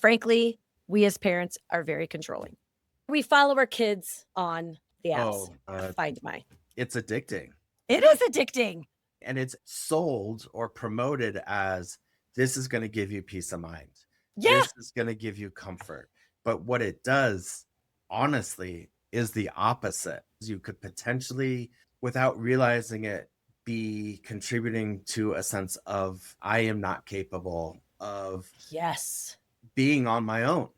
frankly, we as parents are very controlling. We follow our kids on the apps. Find My. It's addicting. It is addicting. And it's sold or promoted as this is going to give you peace of mind. Yeah. This is going to give you comfort. But what it does, honestly, is the opposite. You could potentially, without realizing it, be contributing to a sense of I am not capable of being on my own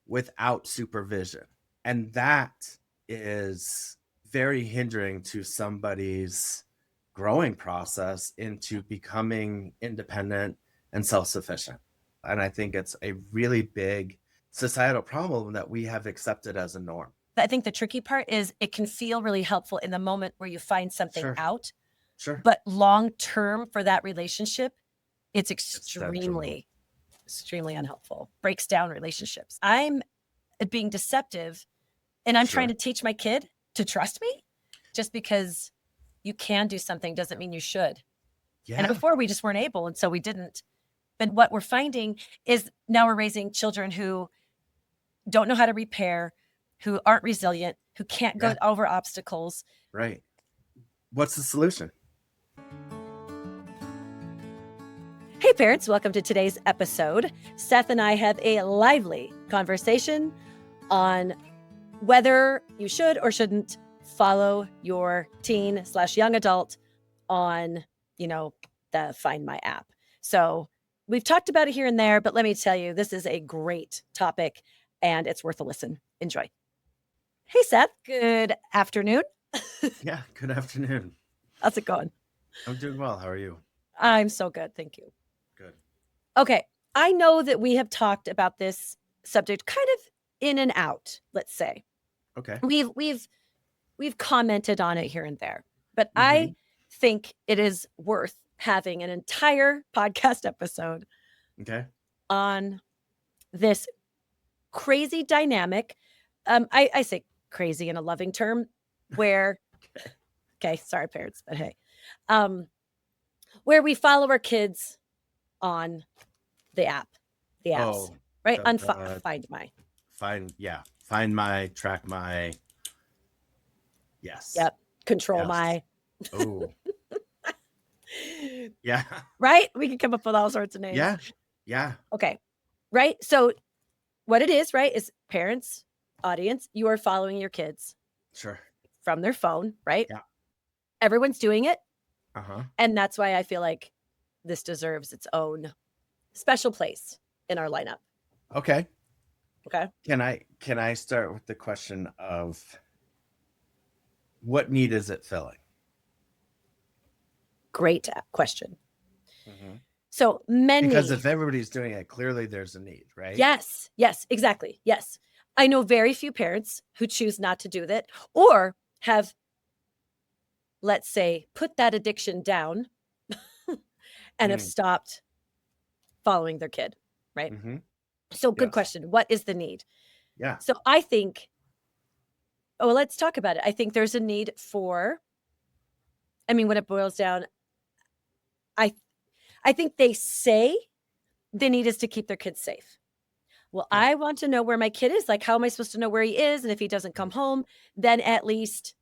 without supervision. And that is very hindering to somebody's growing process into becoming independent and self-sufficient. And I think it's a really big societal problem that we have accepted as a norm. I think the tricky part is it can feel really helpful in the moment where you find something out. Sure. But long term for that relationship, it's extremely unhelpful. Breaks down relationships. I'm being deceptive and I'm trying to teach my kid to trust me. Just because you can do something doesn't mean you should. Yeah. And before we just weren't able, and so we didn't. But what we're finding is now we're raising children who don't know how to repair, who aren't resilient, who can't go over obstacles. Right. What's the solution? Hey parents, welcome to today's episode. Seth and I have a lively conversation on whether you should or shouldn't follow your teen/young adult on, the Find My app. So we've talked about it here and there, but let me tell you, this is a great topic and it's worth a listen. Enjoy. Hey, Seth. Good afternoon. Yeah, good afternoon. How's it going? I'm doing well. How are you? I'm so good. Thank you. Good. Okay. I know that we have talked about this subject kind of in and out, let's say. Okay. We've commented on it here and there, but I think it is worth having an entire podcast episode on this crazy dynamic. I say crazy in a loving term where, sorry parents, but hey, where we follow our kids on the apps, right? Find My. Find My, Track My. Yes. Yep. Control My. Oh. Yeah. Right? We can come up with all sorts of names. Yeah. Yeah. Okay. Right? So what it is, right, is parents, audience, you are following your kids. Sure. From their phone, right? Yeah. Everyone's doing it. Uh-huh. And that's why I feel like this deserves its own special place in our lineup. Okay. Okay. Can I start with the question of what need is it filling? Great question. So many. Because if everybody's doing it, clearly there's a need, right? Yes, exactly. Yes. I know very few parents who choose not to do that or have, let's say, put that addiction down and have stopped following their kid, right? So good question. What is the need? Yeah. So I think, let's talk about it. I think there's a need for, when it boils down, I think they say the need is to keep their kids safe. Well, I want to know where my kid is. Like, how am I supposed to know where he is? And if he doesn't come home, then at least ...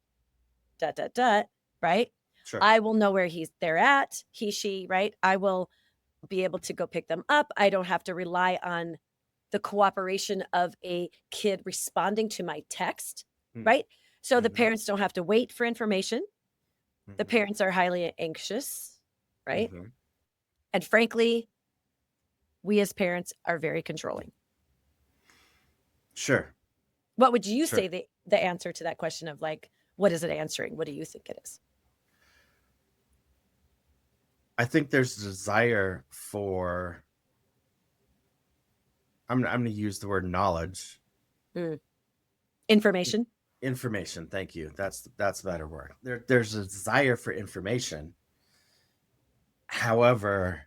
right? Sure. I will know where they're at, he, she, right? I will be able to go pick them up. I don't have to rely on the cooperation of a kid responding to my text, right? So the parents don't have to wait for information. The parents are highly anxious, right? And frankly, we as parents are very controlling. Sure. What would you say the answer to that question of like, what is it answering? What do you think it is? I think there's a desire for, I'm going to use the word knowledge. Information. Information. Thank you. That's a better word. There's a desire for information. However,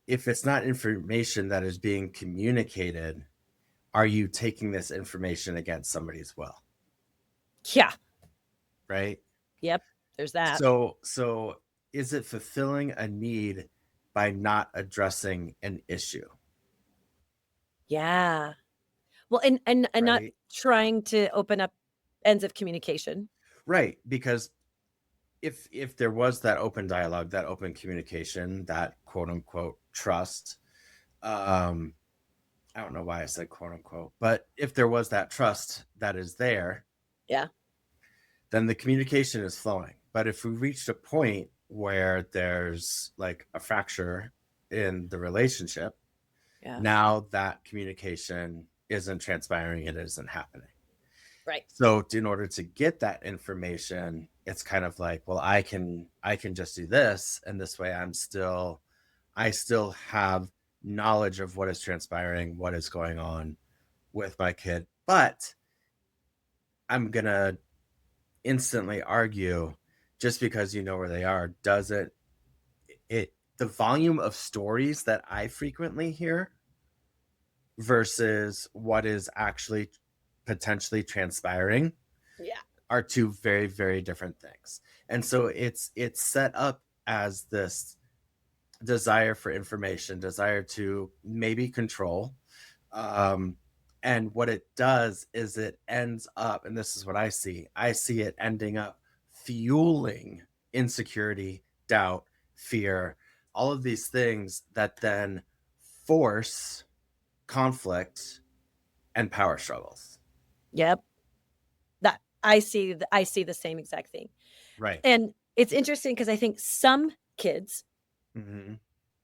if it's not information that is being communicated, are you taking this information against somebody as well? Yeah. Right? Yep. There's that. So is it fulfilling a need by not addressing an issue? Yeah. Well, and not right? trying to open up ends of communication. Right, because if there was that open dialogue, that open communication, that quote unquote trust, um, I don't know why I said quote unquote, but if there was that trust that is there, Yeah. then the communication is flowing. But if we reached a point where there's like a fracture in the relationship, Yeah. now that communication isn't transpiring, it isn't happening. Right. So in order to get that information, it's kind of like, well, I can just do this, and this way I still have knowledge of what is transpiring, what is going on with my kid. But I'm gonna instantly argue, just because you know where they are doesn't it the volume of stories that I frequently hear versus what is actually potentially transpiring Yeah. are two very, very different things. And so it's set up as this desire for information, desire to maybe control. Um, and what it does is it ends up, and this is what I see it ending up fueling insecurity, doubt, fear, all of these things that then force conflict and power struggles. Yep. That I see the same exact thing. Right. And it's interesting because I think some kids, Hmm.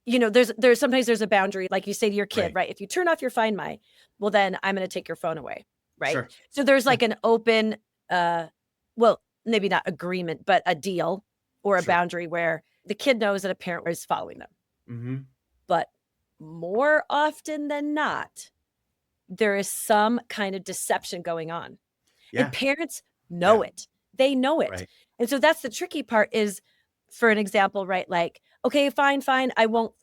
there's sometimes there's a boundary, like you say to your kid, Right. right? If you turn off your Find My, well, then I'm going to take your phone away, right? Sure. So there's Yeah. like an open, uh, well, maybe not agreement, but a deal or a Sure. boundary where the kid knows that a parent is following them. Hmm. But more often than not, there is some kind of deception going on. And Yeah. parents know Yeah. it. They know it. Right. And so that's the tricky part is, for an example, right? Like, okay, fine, fine. I won't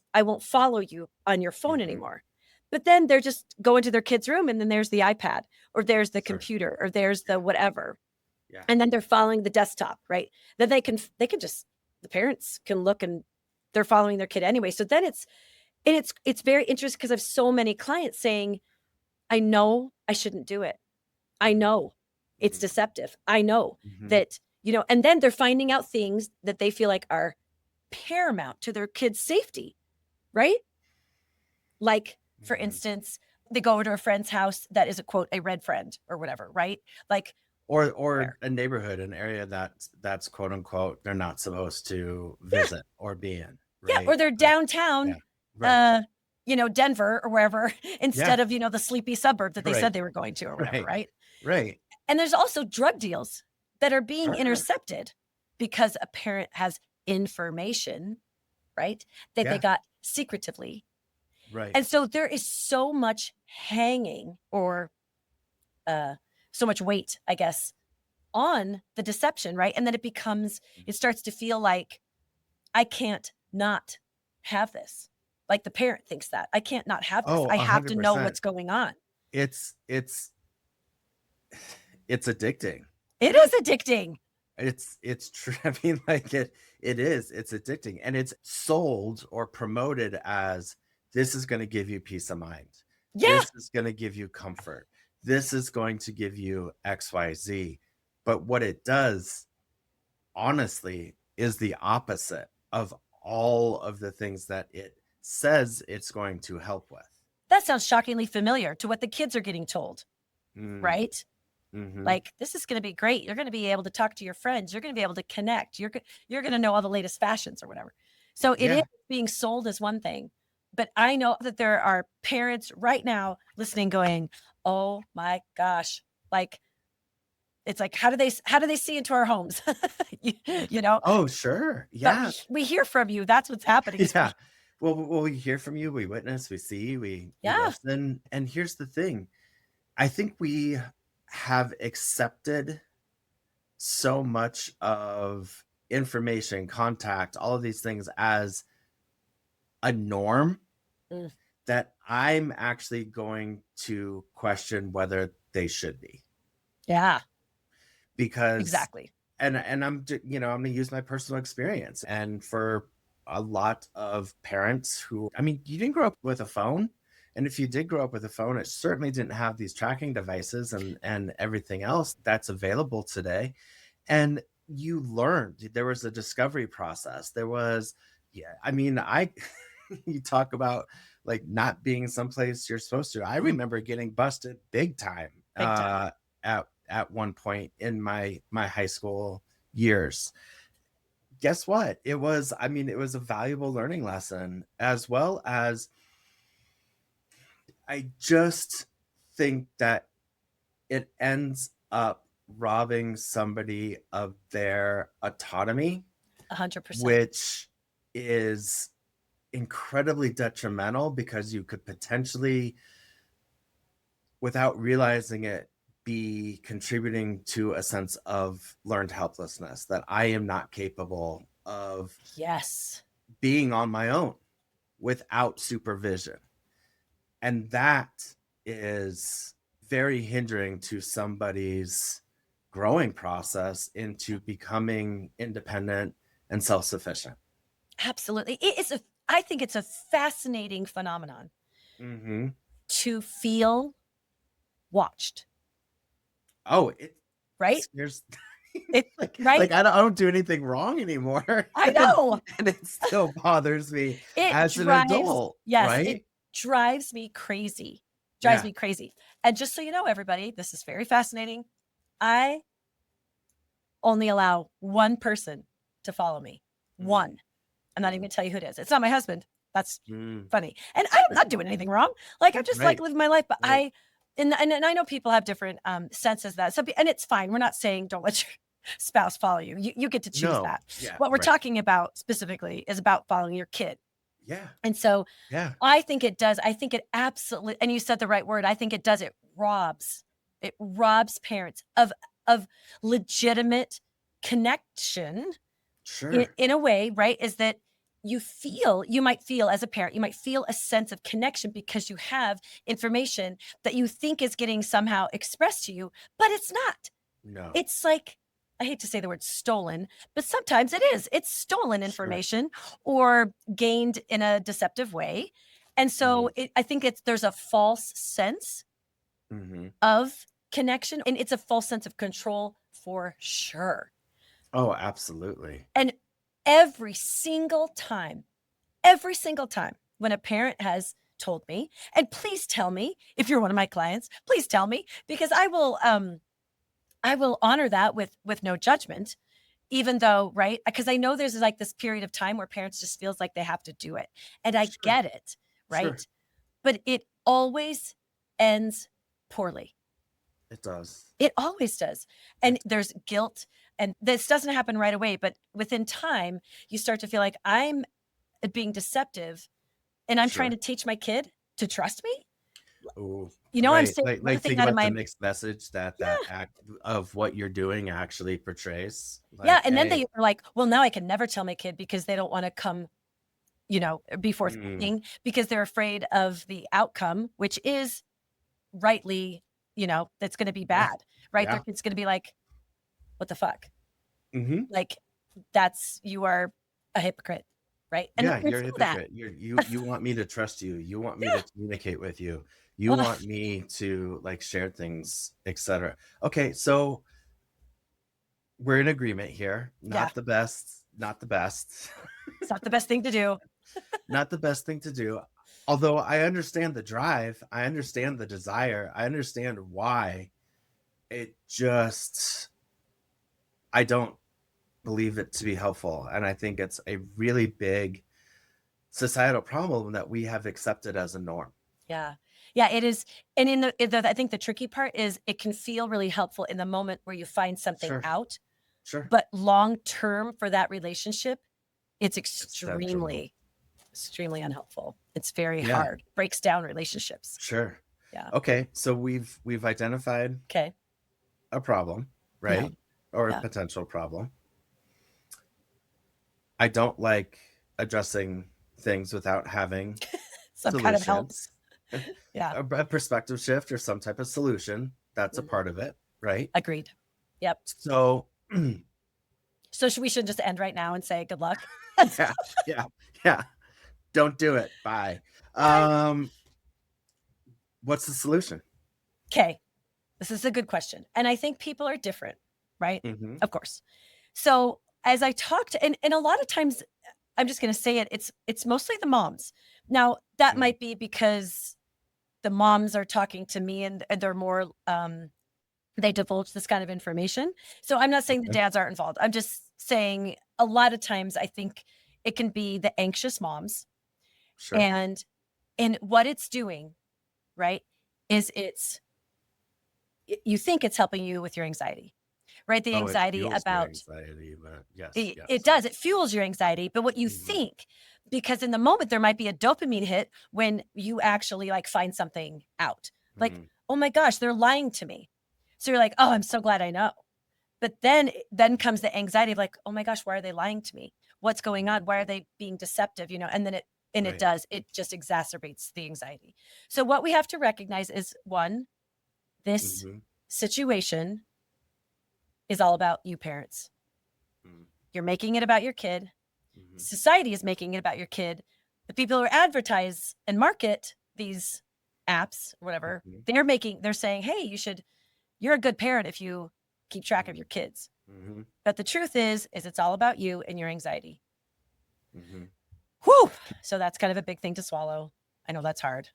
follow you on your phone Hmm. anymore. But then they're just going to their kid's room and then there's the iPad or there's the Sure. computer or there's the Yeah. whatever. Yeah. And then they're following the desktop, right? Then they can just the parents can look and they're following their kid anyway. So then it's very interesting because I have so many clients saying, I know I shouldn't do it. I Hmm. know it's Hmm. deceptive. I know Hmm. that, and then they're finding out things that they feel like are paramount to their kids' safety, right? Like, for Hmm. instance, they go over to a friend's house that is a quote, a red friend or whatever, right? Like, Or where? a neighborhood, an area that's quote unquote they're not supposed to Yeah. visit or be in, Yeah. Or right? they're But downtown, yeah. Right. uh, Denver or wherever, Yeah. instead of, the sleepy suburb that they Right. said they were going to or whatever, Right. right? Right. And there's also drug deals that are being Sure. intercepted because a parent has information, right? That they Yeah. got secretively. Right. And so there is so much hanging or uh, so much weight, I guess, on the deception, right? And then it starts to feel like I can't not have this. Like the parent thinks that I can't not have this. Oh, I a have to hundred know percent. what's going on. It's it's addicting. It is addicting. It's true. I mean, like it is. It's addicting, and it's sold or promoted as this is going to give you peace of mind. Yeah, This is going to give you comfort. This is going to give you XYZ. But what it does, honestly, is the opposite of all of the things that it says it's going to help with. that sounds shockingly familiar to what the kids are getting told, Mm, right? mm-hmm. Like, this is going to be great. You're going to be able to talk to your friends. You're going to be able to connect. You're going to know all the latest fashions or whatever. So it is Yeah. being sold as one thing, but I know that there are parents right now listening going, "Oh my gosh." Like, it's like, how do they see into our homes? you, you know, Oh, sure. but Yeah. we hear from you. That's what's happening. Yeah. Well, we hear from you, we witness, we see, we Yeah. listen. And here's the thing. I think we have accepted so much of information, contact, all of these things as a norm Mm, that I'm actually going to question whether they should be. yeah, Because exactly. and I'm going to use my personal experience, and for a lot of parents who, I mean, you didn't grow up with a phone, And if you did grow up with a phone, it certainly didn't have these tracking devices and everything else that's available today. And you learned, there was a discovery process. There was, yeah, I mean, you talk about like not being someplace you're supposed to. I remember getting busted big time, Big time. At one point in my high school years. Guess what? It was, I mean, it was a valuable learning lesson, as well as I just think that it ends up robbing somebody of their autonomy, 100%. which is incredibly detrimental, because you could potentially, without realizing it, be contributing to a sense of learned helplessness, that I am not capable of Yes. being on my own without supervision. And that is very hindering to somebody's growing process into becoming independent and self-sufficient. Absolutely. I think it's a fascinating phenomenon to feel watched. Oh, it right? scares It right? like I don't do anything wrong anymore. I know. And it still bothers me It as an drives adult, yes, it right? drives me crazy. Drives Yeah. me crazy. And just so you know, everybody, this is very fascinating. I only allow one person to follow me. One. I'm not even gonna tell you who it is. It's not my husband. That's funny. And I'm not doing anything wrong. Like, I'm just like Right. living my life. But Right. and I know people have different senses of that. So, and it's fine. We're not saying don't let your spouse follow you. You get to choose No. that. Yeah. What we're Right. talking about specifically is about following your kid. Yeah. And so Yeah. I think it does. I think it absolutely, and you said the right word. I think it does. It robs parents of legitimate connection. Sure. In a way, right? Is that you might feel as a parent, you might feel a sense of connection because you have information that you think is getting somehow expressed to you, but it's not. No. It's like, I hate to say the word stolen, but sometimes it is. It's stolen information or gained in a deceptive way. And so I think there's a false sense of connection, and it's a false sense of control for sure. Oh, absolutely. And every single time when a parent has told me, and please tell me if you're one of my clients, please tell me, because I will honor that with no judgment, even though, right? Because I know there's like this period of time where parents just feels like they have to do it. And I get it, right? But it always ends poorly. It does. It always does. And there's guilt, and this doesn't happen right away, but within time, you start to feel like I'm being deceptive, and I'm trying to teach my kid to trust me. Ooh, You know, I'm right. saying one Like thing think out of about the my mixed message that yeah. act of what you're doing actually portrays. Yeah, Like, and then hey, they are like, well, now I can never tell my kid because they don't want to come, be forthcoming because they're afraid of the outcome, which is rightly, that's going to be bad, right? Their kid's going to be like, what the fuck? Like, you are a hypocrite, right? And yeah, they're you're a feel that. hypocrite. You want me to trust you. You want me to communicate with you. You Ugh. want me to like share things, etc. Okay, so we're in agreement here. Not the best. Not the best. It's not the best thing to do. Not the best thing to do. Although I understand the drive, I understand the desire, I understand why. It just, I don't believe it to be helpful. And I think it's a really big societal problem that we have accepted as a norm. Yeah. Yeah, it is. And I think the tricky part is it can feel really helpful in the moment where you find something out. Sure. But long term for that relationship, it's detrimental. extremely unhelpful. It's very hard. Breaks down relationships. Sure. Yeah. Okay. So we've identified a problem, right? Or a potential problem. I don't like addressing things without having some kind of help. Yeah. A perspective shift or some type of solution. That's a part of it, right? Agreed. Yep. So we should just end right now and say good luck. Yeah. Don't do it. Bye. What's the solution? Okay, this is a good question. And I think people are different, right? Mm-hmm. Of course. So as I talked, and a lot of times, I'm just going to say it, it's mostly the moms. Now, that might be because the moms are talking to me and they're more, they divulge this kind of information. So I'm not saying the dads aren't involved. I'm just saying a lot of times I think it can be the anxious moms. Sure. And what it's doing, right, is you think it's helping you with your anxiety, right? The anxiety It fuels your about anxiety, but yes, it does. It fuels your anxiety. But what you think, because in the moment there might be a dopamine hit when you actually like find something out. Like, oh my gosh, they're lying to me. So you're like, oh, I'm so glad I know. But then comes the anxiety of like, oh my gosh, why are they lying to me? What's going on? Why are they being deceptive? And then it just exacerbates the anxiety. So what we have to recognize is, one, this situation is all about you parents. You're making it about your kid. Society is making it about your kid. The people who advertise and market these apps or whatever, they're saying, hey, you're a good parent if you keep track of your kids. But the truth is it's all about you and your anxiety. Whew. So that's kind of a big thing to swallow. I know that's hard.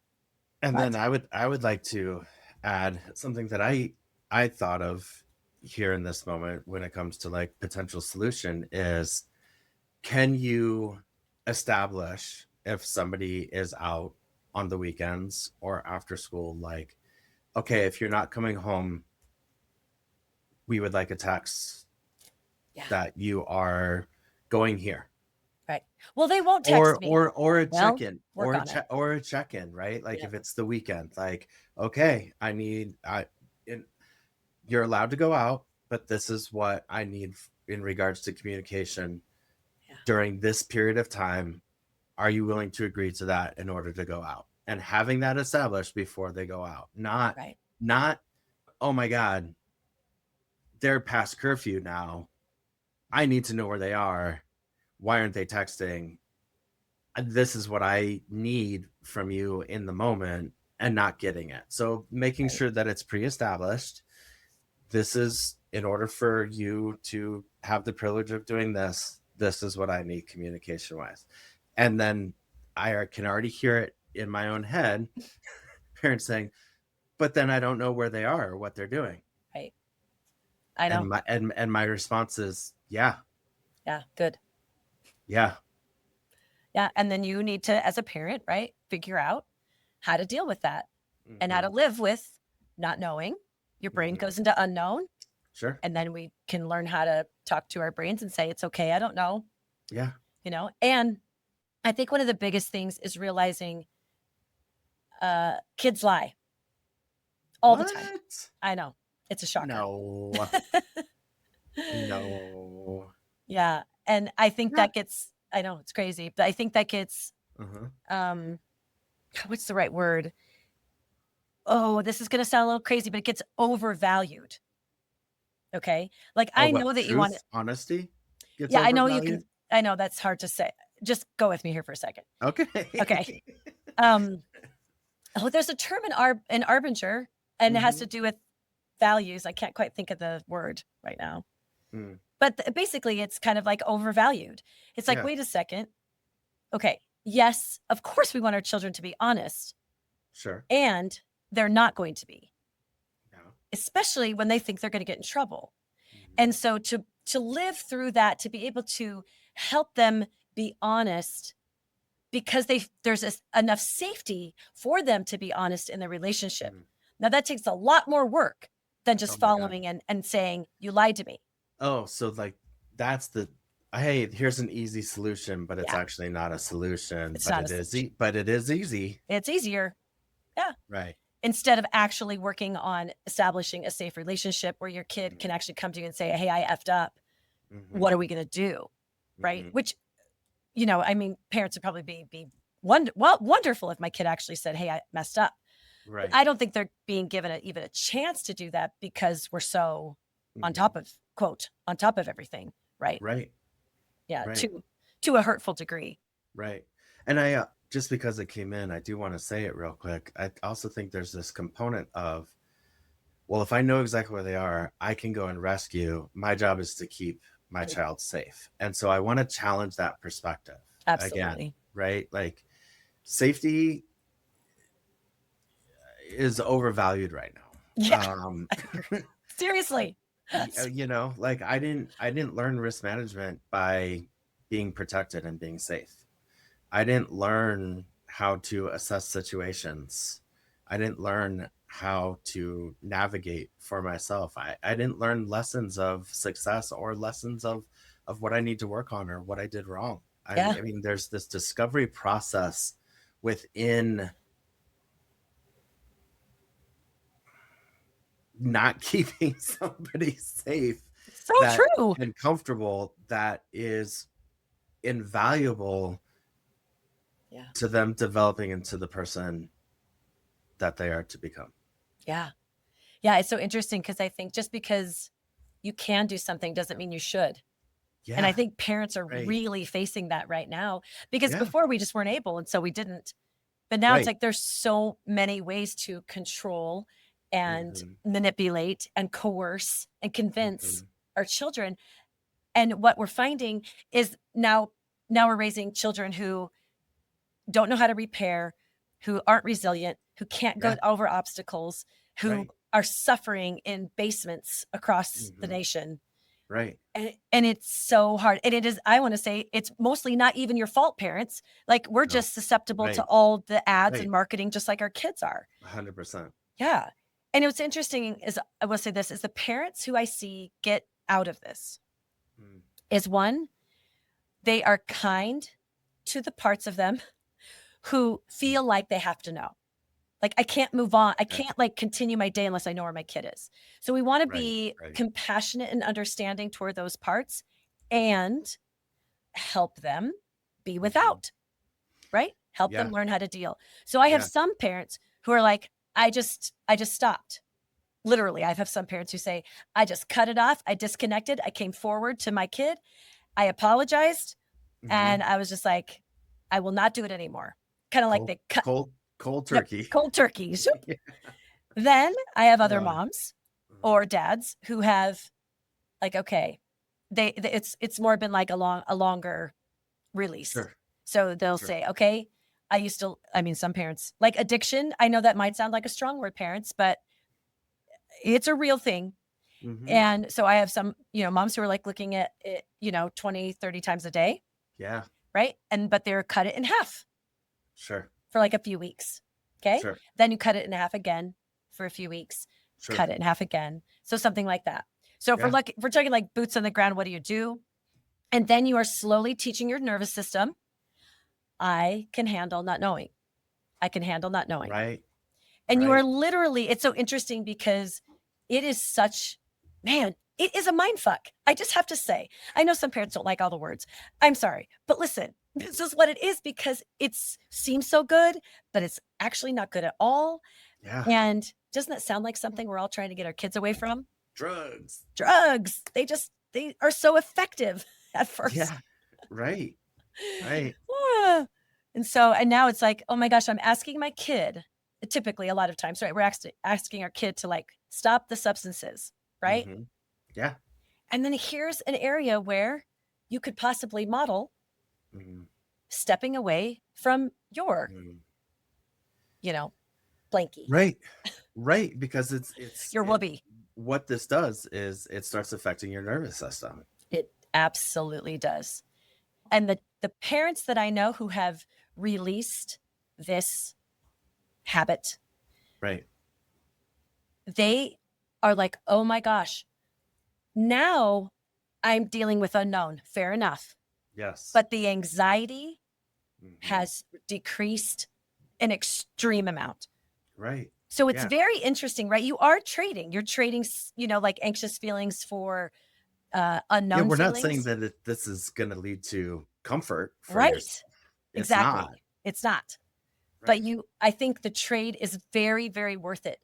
And then I would like to add something that I thought of here in this moment when it comes to like potential solution is, can you establish if somebody is out on the weekends or after school, like, okay, if you're not coming home, we would like a text that you are going here. Right. Well, they won't text me. Or a check-in, or a check-in, right? Like if it's the weekend, like, okay, you're allowed to go out, but this is what I need in regards to communication during this period of time. Are you willing to agree to that in order to go out? And having that established before they go out, not, oh my God, they're past curfew now. I need to know where they are. Why aren't they texting? This is what I need from you in the moment, and not getting it. So making sure that it's pre-established. This is, in order for you to have the privilege of doing this, this is what I need communication wise. And then I can already hear it in my own head, parents saying, but then I don't know where they are or what they're doing. Right. I know. And my response is, yeah. Yeah. Good. Yeah. Yeah. And then you need to, as a parent, right, figure out how to deal with that and how to live with not knowing. Your brain goes into unknown. Sure. And then we can learn how to talk to our brains and say, it's okay, I don't know. Yeah. And I think one of the biggest things is realizing kids lie all the time. I know. It's a shocker. No. No. Yeah. And I think that gets, I know it's crazy, but I think that gets, what's the right word? Oh, this is going to sound a little crazy, but it gets overvalued. Okay. Like, I know that you want honesty. Yeah, I know you can. I know that's hard to say. Just go with me here for a second. Okay. Okay. There's a term in Arbinger, and it has to do with values. I can't quite think of the word right now. But basically, it's kind of like overvalued. It's like, wait a second. Okay. Yes, of course we want our children to be honest. Sure. And they're not going to be. No. Especially when they think they're going to get in trouble. And so to live through that, to be able to help them be honest, because there's enough safety for them to be honest in their relationship. Now that takes a lot more work than just following and saying, you lied to me. Oh, so like that's hey, here's an easy solution, but it's actually not a solution. But it is easy. It's easier. Yeah. Right. Instead of actually working on establishing a safe relationship where your kid can actually come to you and say, hey, I effed up. What are we going to do? Right. Which, I mean, parents would probably be wonderful if my kid actually said, hey, I messed up. Right. But I don't think they're being given even a chance to do that because we're so on top of everything. Right. Right. Yeah. Right. To a hurtful degree. Right. And I just because it came in, I do want to say it real quick. I also think there's this component of, well, if I know exactly where they are, I can go and rescue. My job is to keep my child safe. And so I want to challenge that perspective again, right? Like, safety is overvalued right now. Yeah. Seriously. You know, like I didn't learn risk management by being protected and being safe. I didn't learn how to assess situations. I didn't learn how to navigate for myself. I didn't learn lessons of success or lessons of what I need to work on or what I did wrong. I mean, there's this discovery process within not keeping somebody safe, so true, and comfortable, that is invaluable to them developing into the person that they are to become. Yeah. It's so interesting because I think just because you can do something doesn't mean you should. Yeah. And I think parents are really facing that right now, because before we just weren't able, and so we didn't. But now it's like there's so many ways to control and manipulate and coerce and convince our children. And what we're finding is now we're raising children who don't know how to repair, who aren't resilient, who can't go over obstacles, who are suffering in basements across the nation. Right. And it's so hard. And it is, I want to say, it's mostly not even your fault, parents. Like, we're just susceptible to all the ads and marketing, just like our kids are. 100%. Yeah. And what's interesting is, I will say this, is the parents who I see get out of this is, one, they are kind to the parts of them who feel like they have to know. Like, I can't move on. I can't like continue my day unless I know where my kid is. So we want to be compassionate and understanding toward those parts and help them be without, right? Help them learn how to deal. So I have some parents who are like, I just stopped. Literally, I have some parents who say, I just cut it off. I disconnected. I came forward to my kid. I apologized. And I was just like, I will not do it anymore. Kind of like they cut cold turkey. Yep, cold turkey. Then I have other moms or dads who have, like, okay, it's more been like a longer release. So they'll say, okay, some parents, like addiction, I know that might sound like a strong word, parents, but it's a real thing. And so I have some, moms who are like looking at it, 20, 30 times a day. Yeah. Right. But they're cut it in half. Sure. For like a few weeks. Okay. Sure. Then you cut it in half again for a few weeks. Sure. Cut it in half again. So something like that. So if we're talking like boots on the ground, what do? And then you are slowly teaching your nervous system, I can handle not knowing. I can handle not knowing. Right. And you are literally, it's so interesting because it is such, man, it is a mind fuck. I just have to say, I know some parents don't like all the words. I'm sorry, but listen, this is what it is, because it seems so good, but it's actually not good at all. Yeah. And doesn't that sound like something we're all trying to get our kids away from? Drugs. They are so effective at first. Yeah. Right. And now it's like, oh my gosh, I'm asking my kid, typically a lot of times, right? We're asking our kid to like stop the substances, right? Yeah. And then here's an area where you could possibly model stepping away from your, blankie. Right. Because it's your whoopee. What this does is it starts affecting your nervous system. It absolutely does. And the parents that I know who have released this habit, right, they are like, oh my gosh, now I'm dealing with unknown. Fair enough. Yes. But the anxiety has decreased an extreme amount. Right. So it's very interesting, right? You're trading, like anxious feelings for unknown feelings. We're not saying that this is going to lead to comfort for yourself. Exactly. It's not. Right. But I think the trade is very, very worth it.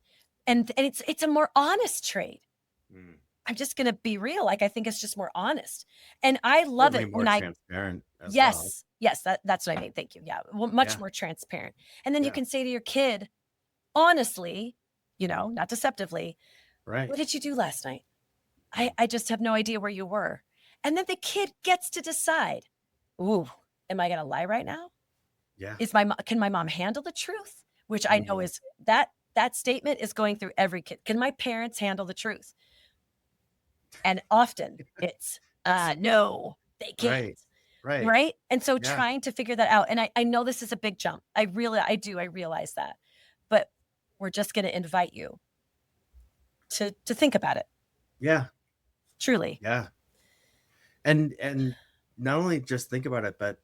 And it's a more honest trade. I'm just going to be real. Like, I think it's just more honest. And I love Certainly it more when transparent as well. Yes, that's what I mean. Thank you. Yeah. Well, much more transparent. And then you can say to your kid, honestly, not deceptively, what did you do last night? I just have no idea where you were. And then the kid gets to decide, ooh, am I going to lie right now? Yeah. Can my mom handle the truth? Which I know is that statement is going through every kid. Can my parents handle the truth? And often it's, no, they can't. Right. And so trying to figure that out. And I know this is a big jump. I realize that, but we're just going to invite you to think about it. Yeah. Truly. Yeah. And not only just think about it, but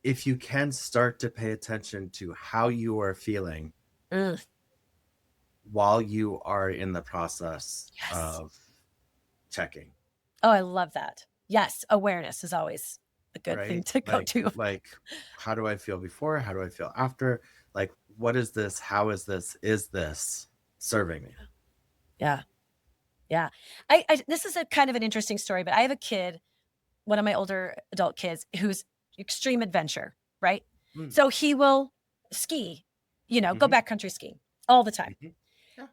if you can start to pay attention to how you are feeling while you are in the process of checking. Oh, I love that. Yes. Awareness is always a good thing to go to. Like, how do I feel before? How do I feel after? Like, what is this? How is this? Is this serving me? Yeah. Yeah. This is a kind of an interesting story, but I have a kid, one of my older adult kids, who's extreme adventure, right? So he will ski, go backcountry skiing all the time. Yeah.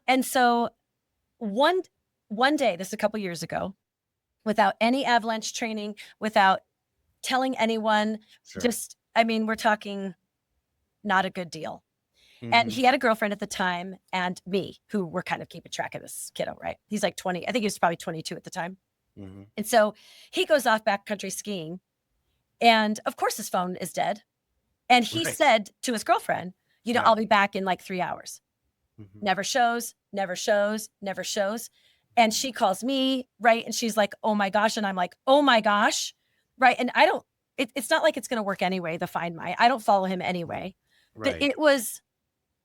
And so one day, this is a couple years ago, without any avalanche training, without telling anyone, we're talking not a good deal. And he had a girlfriend at the time and me, who were kind of keeping track of this kiddo, right? He's like 20. I think he was probably 22 at the time. And so he goes off backcountry skiing. And of course, his phone is dead. And he said to his girlfriend, I'll be back in like 3 hours. Never shows. And she calls me, right? And she's like, oh my gosh. And I'm like, oh my gosh. Right. And it's not like it's going to work anyway, I don't follow him anyway. But it was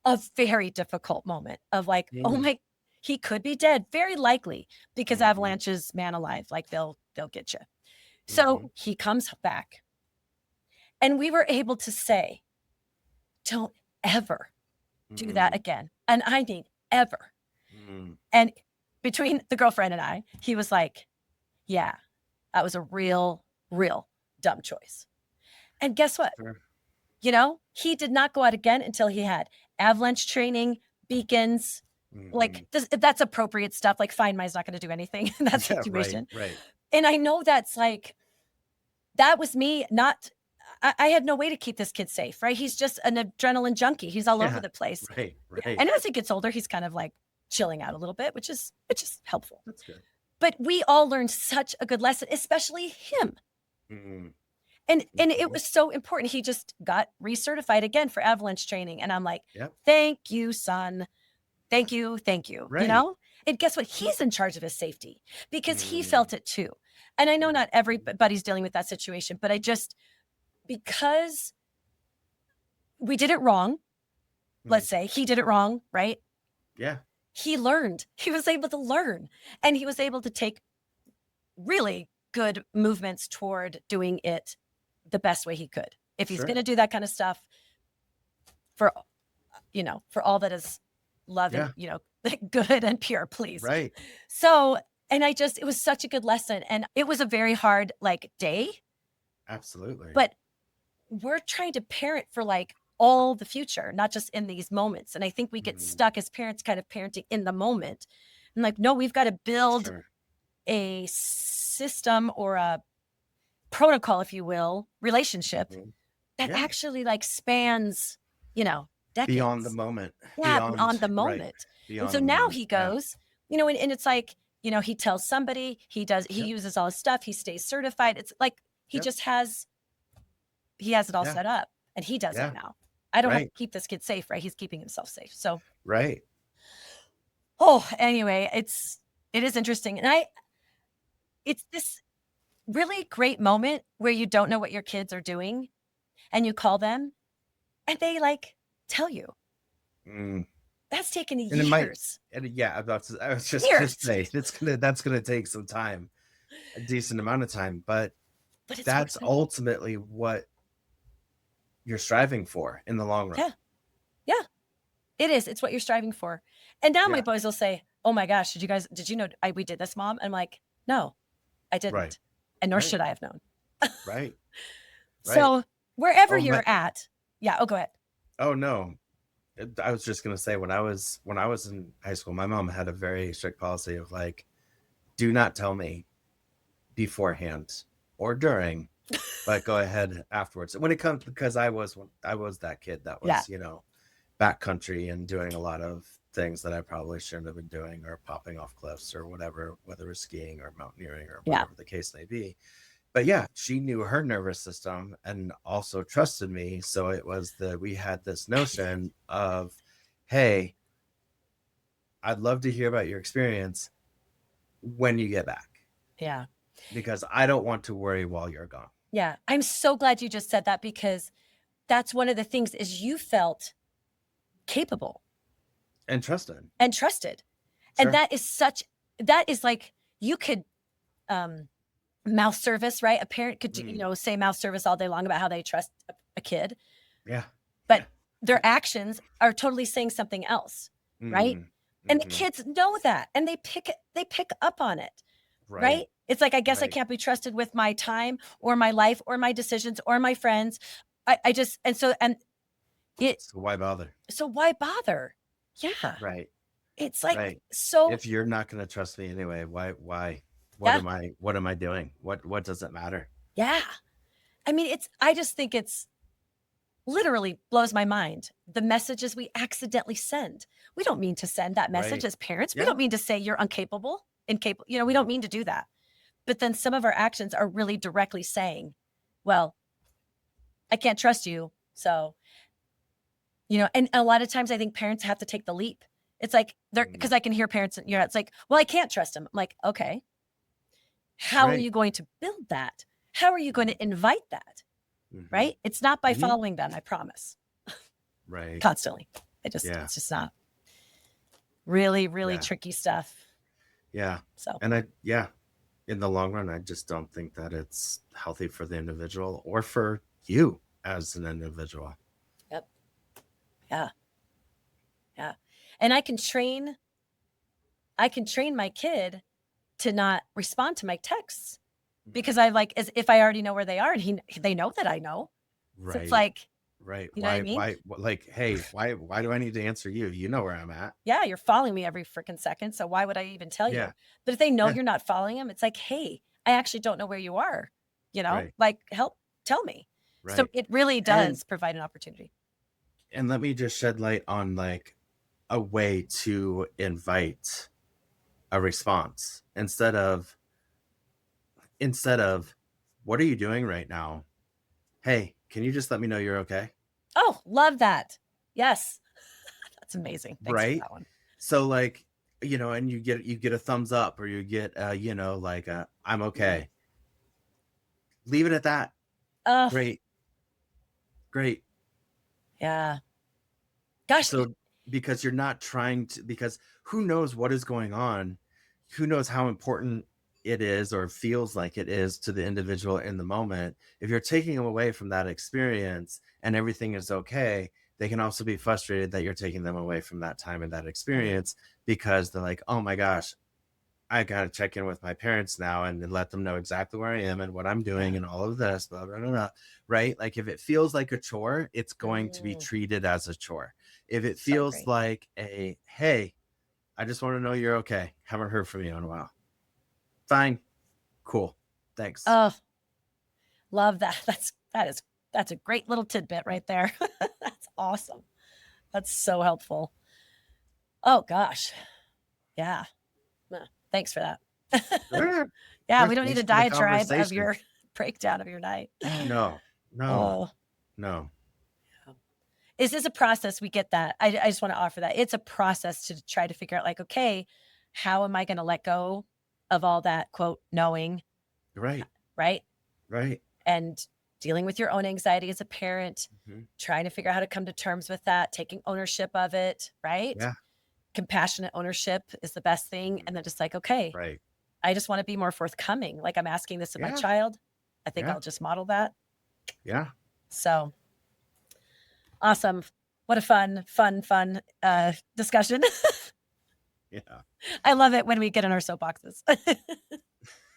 a very difficult moment of like, he could be dead, very likely, because avalanches, man alive, like they'll get you. So he comes back and we were able to say, don't ever do that again. And I mean, ever. And between the girlfriend and I, he was like, yeah, that was a real dumb choice. And guess what? He did not go out again until he had avalanche training, beacons, like this, that's appropriate stuff. Like Find My is not going to do anything in that situation. Right. And I know that's like, that was me I had no way to keep this kid safe, right? He's just an adrenaline junkie. He's all over the place. Right. And as he gets older, he's kind of like chilling out a little bit, which is helpful. That's good. But we all learned such a good lesson, especially him. And it was so important. He just got recertified again for avalanche training. And I'm like, thank you, son. Thank you. Right. And guess what? He's in charge of his safety because he felt it too. And I know not everybody's dealing with that situation, but because we did it wrong, let's say he did it wrong, right? Yeah. He learned. He was able to learn. And he was able to take really good movements toward doing it the best way he could. If he's going to do that kind of stuff for all that is love and, good and pure, please. Right. So, and it was such a good lesson. And it was a very hard day. Absolutely. But we're trying to parent for all the future, not just in these moments. And I think we get stuck as parents kind of parenting in the moment. And no, we've got to build a system or a protocol, if you will, relationship that actually spans, decades. Beyond the moment. Yeah, beyond the moment. Right. Beyond and so now he goes, and it's like, he tells somebody, he uses all his stuff, he stays certified. It's like he just has it all set up and he does it now. I don't have to keep this kid safe, right? He's keeping himself safe. So anyway, it is interesting. And it's this really great moment where you don't know what your kids are doing and you call them and they tell you. That's taken years. I was just going to say that's going to take some time, a decent amount of time, but that's ultimately what you're striving for in the long run. Yeah, it is. It's what you're striving for. And now my boys will say, oh my gosh, did you know we did this, Mom? I'm like, no, I didn't. Right. And nor should I have known. Right. So wherever you're at. Yeah. Oh, go ahead. Oh, no. I was just going to say, when I was in high school, my mom had a very strict policy of like, do not tell me beforehand or during, but go ahead afterwards. When it comes, because I was that kid that was, backcountry and doing a lot of things that I probably shouldn't have been doing, or popping off cliffs or whatever, whether it was skiing or mountaineering or whatever the case may be. But yeah, she knew her nervous system and also trusted me. So it was we had this notion of, hey, I'd love to hear about your experience when you get back. Yeah. Because I don't want to worry while you're gone. Yeah. I'm so glad you just said that, because that's one of the things is you felt capable. And trusted. Sure. And that is like, you could, mouth service, right? A parent could, say mouth service all day long about how they trust a kid. Yeah. But their actions are totally saying something else, right? And the kids know that, and they pick up on it, right? It's like, I guess I can't be trusted with my time or my life or my decisions or my friends. So why bother? Yeah. Right. It's like, so if you're not going to trust me anyway, why? What am I doing? What does it matter? Yeah. I mean, I just think it's literally blows my mind. The messages we accidentally send. We don't mean to send that message as parents. Yeah. We don't mean to say you're incapable. We don't mean to do that. But then some of our actions are really directly saying, well, I can't trust you. So, and a lot of times I think parents have to take the leap. It's like because I can hear parents, it's like, well, I can't trust him. I'm like, okay. How are you going to build that? How are you going to invite that? Right? It's not by following them, I promise. Right. Constantly. It's just not. Really, really tricky stuff. Yeah. So. And in the long run, I just don't think that it's healthy for the individual or for you as an individual. Yep. Yeah. Yeah. And I can train my kid to not respond to my texts, because I like, as if I already know where they are, and they know that I know. Right. So it's like, right. You know what I mean? Why, like, hey, why do I need to answer you? You know where I'm at. Yeah. You're following me every freaking second. So why would I even tell you? But if they know you're not following them, it's like, hey, I actually don't know where you are, like, help, tell me. Right. So it really does provide an opportunity. And let me just shed light on like a way to invite a response instead of what are you doing right now? Hey, can you just let me know you're okay? Oh, love that. Yes. That's amazing. Thanks for that one. So like, and you get a thumbs up, or you get like I'm okay. Leave it at that. Great. Yeah. Gosh. So because you're not trying to, because who knows what is going on? Who knows how important it is or feels like it is to the individual in the moment. If you're taking them away from that experience and everything is okay, they can also be frustrated that you're taking them away from that time and that experience, because they're like, oh my gosh, I got to check in with my parents now and let them know exactly where I am and what I'm doing and all of this, blah, blah, blah, blah, right? Like if it feels like a chore, it's going to be treated as a chore. If it feels like hey, I just want to know you're okay. Haven't heard from you in a while. Fine. Cool. Thanks. Oh, love that. That's a great little tidbit right there. That's awesome. That's so helpful. Oh gosh. Yeah. Thanks for that. Sure. Yeah, we don't need a diatribe of your breakdown of your night. No. This is a process. We get that. I just want to offer that. It's a process to try to figure out like, okay, how am I going to let go of all that, quote, knowing? Right. And dealing with your own anxiety as a parent, trying to figure out how to come to terms with that, taking ownership of it, right? Yeah. Compassionate ownership is the best thing. And then just like, okay, I just want to be more forthcoming. Like I'm asking this of my child. I think I'll just model that. Yeah. So awesome. What a fun discussion. Yeah. I love it when we get in our soapboxes.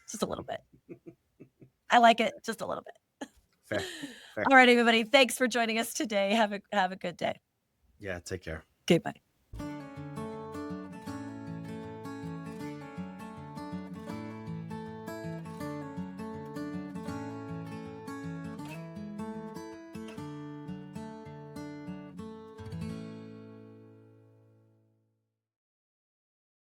Just a little bit. I like it just a little bit. Fair. All right, everybody. Thanks for joining us today. Have a good day. Yeah, take care. Okay, bye.